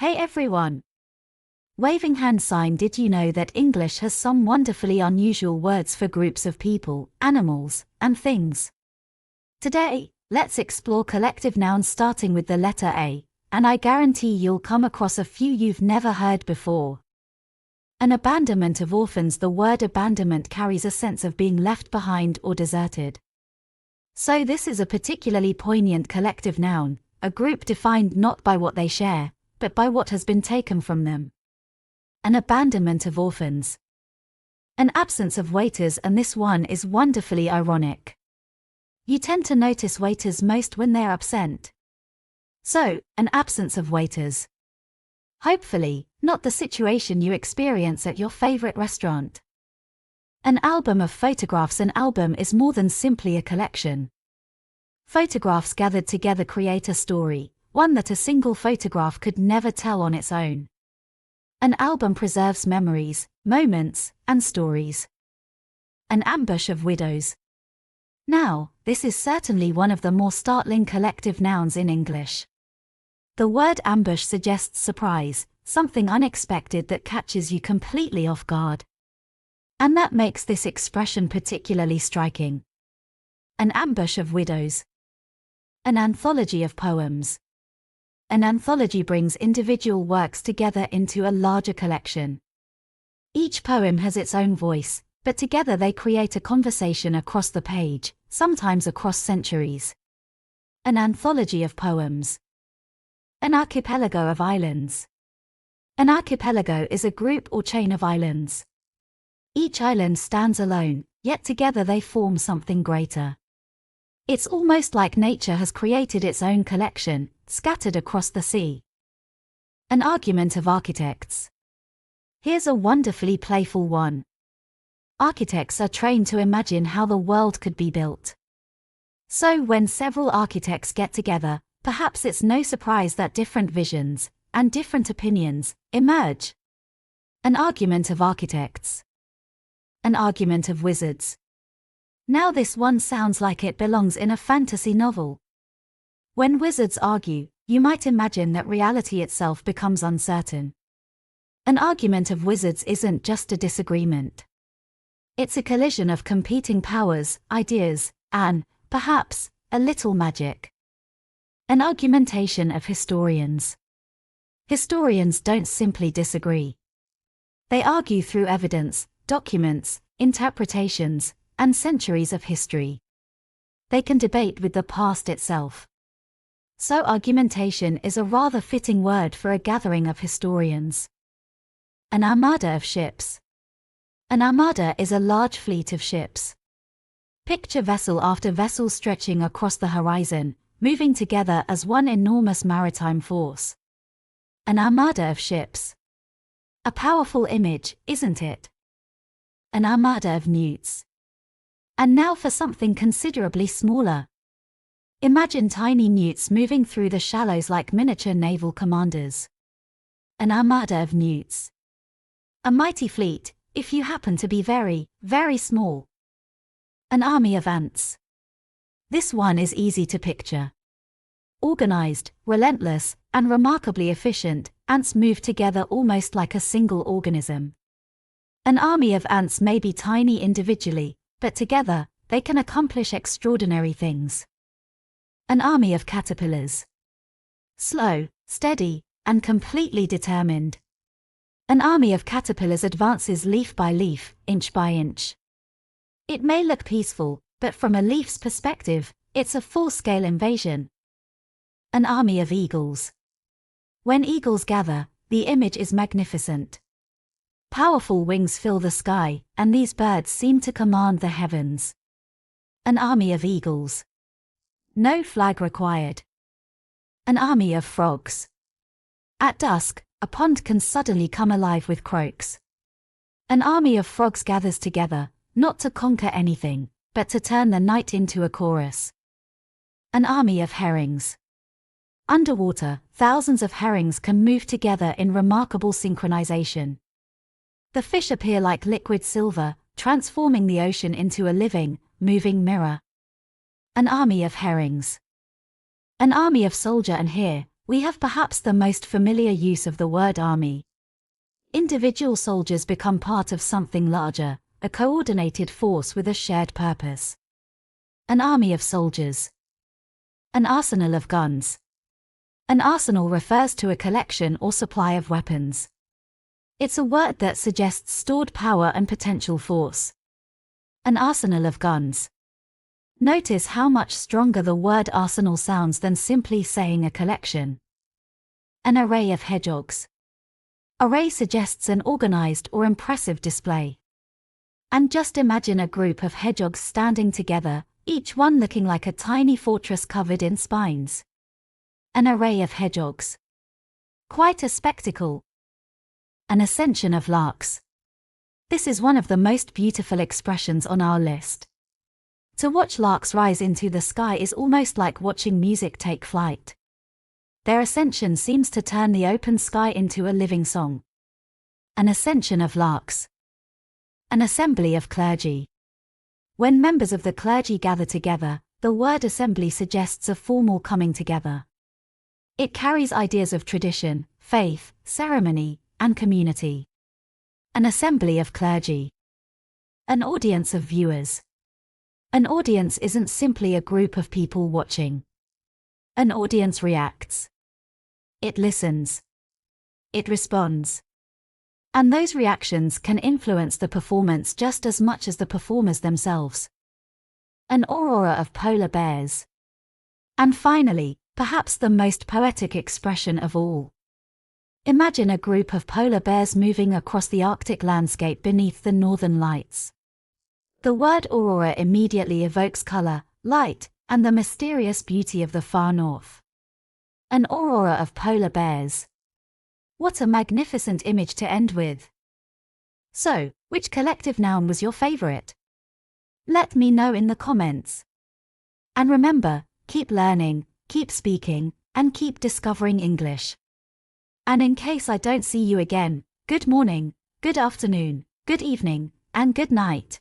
Hey everyone! Waving hand sign. Did you know that English has some wonderfully unusual words for groups of people, animals, and things? Today, let's explore collective nouns starting with the letter A, and I guarantee you'll come across a few you've never heard before. An abandonment of orphans. The word abandonment carries a sense of being left behind or deserted. So this is a particularly poignant collective noun, a group defined not by what they share, but by what has been taken from them. An abandonment of orphans. An absence of waiters, and this one is wonderfully ironic. You tend to notice waiters most when they're absent. So, an absence of waiters. Hopefully, not the situation you experience at your favorite restaurant. An album of photographs. An album is more than simply a collection. Photographs gathered together create a story, one that a single photograph could never tell on its own. An album preserves memories, moments, and stories. An ambush of widows. Now, this is certainly one of the more startling collective nouns in English. The word ambush suggests surprise, something unexpected that catches you completely off guard. And that makes this expression particularly striking. An ambush of widows. An anthology of poems. An anthology brings individual works together into a larger collection. Each poem has its own voice, but together they create a conversation across the page, sometimes across centuries. An anthology of poems. An archipelago of islands. An archipelago is a group or chain of islands. Each island stands alone, yet together they form something greater. It's almost like nature has created its own collection, scattered across the sea. An argument of architects. Here's a wonderfully playful one. Architects are trained to imagine how the world could be built. So when several architects get together, perhaps it's no surprise that different visions, and different opinions, emerge. An argument of architects. An argument of wizards. Now this one sounds like it belongs in a fantasy novel. When wizards argue, you might imagine that reality itself becomes uncertain. An argument of wizards isn't just a disagreement. It's a collision of competing powers, ideas, and, perhaps, a little magic. An argumentation of historians. Historians don't simply disagree. They argue through evidence, documents, interpretations, and centuries of history. They can debate with the past itself. So argumentation is a rather fitting word for a gathering of historians. An armada of ships. An armada is a large fleet of ships. Picture vessel after vessel stretching across the horizon, moving together as one enormous maritime force. An armada of ships. A powerful image, isn't it? An armada of newts. And now for something considerably smaller. Imagine tiny newts moving through the shallows like miniature naval commanders. An armada of newts. A mighty fleet, if you happen to be very, very small. An army of ants. This one is easy to picture. Organized, relentless, and remarkably efficient, ants move together almost like a single organism. An army of ants may be tiny individually, but together, they can accomplish extraordinary things. An army of caterpillars. Slow, steady, and completely determined. An army of caterpillars advances leaf by leaf, inch by inch. It may look peaceful, but from a leaf's perspective, it's a full-scale invasion. An army of eagles. When eagles gather, the image is magnificent. Powerful wings fill the sky, and these birds seem to command the heavens. An army of eagles. No flag required. An army of frogs. At dusk, a pond can suddenly come alive with croaks. An army of frogs gathers together, not to conquer anything, but to turn the night into a chorus. An army of herrings. Underwater, thousands of herrings can move together in remarkable synchronization. The fish appear like liquid silver, transforming the ocean into a living, moving mirror. An army of herrings. An army of soldier, and here, we have perhaps the most familiar use of the word army. Individual soldiers become part of something larger, a coordinated force with a shared purpose. An army of soldiers. An arsenal of guns. An arsenal refers to a collection or supply of weapons. It's a word that suggests stored power and potential force. An arsenal of guns. Notice how much stronger the word arsenal sounds than simply saying a collection. An array of hedgehogs. Array suggests an organized or impressive display. And just imagine a group of hedgehogs standing together, each one looking like a tiny fortress covered in spines. An array of hedgehogs. Quite a spectacle. An ascension of larks. This is one of the most beautiful expressions on our list. To watch larks rise into the sky is almost like watching music take flight. Their ascension seems to turn the open sky into a living song. An ascension of larks. An assembly of clergy. When members of the clergy gather together, the word assembly suggests a formal coming together. It carries ideas of tradition, faith, ceremony, and community. An assembly of clergy. An audience of viewers. An audience isn't simply a group of people watching. An audience reacts. It listens. It responds. And those reactions can influence the performance just as much as the performers themselves. An aurora of polar bears. And finally, perhaps the most poetic expression of all. Imagine a group of polar bears moving across the Arctic landscape beneath the northern lights. The word aurora immediately evokes color, light, and the mysterious beauty of the far north. An aurora of polar bears. What a magnificent image to end with. So, which collective noun was your favorite? Let me know in the comments. And remember, keep learning, keep speaking, and keep discovering English. And in case I don't see you again, good morning, good afternoon, good evening, and good night.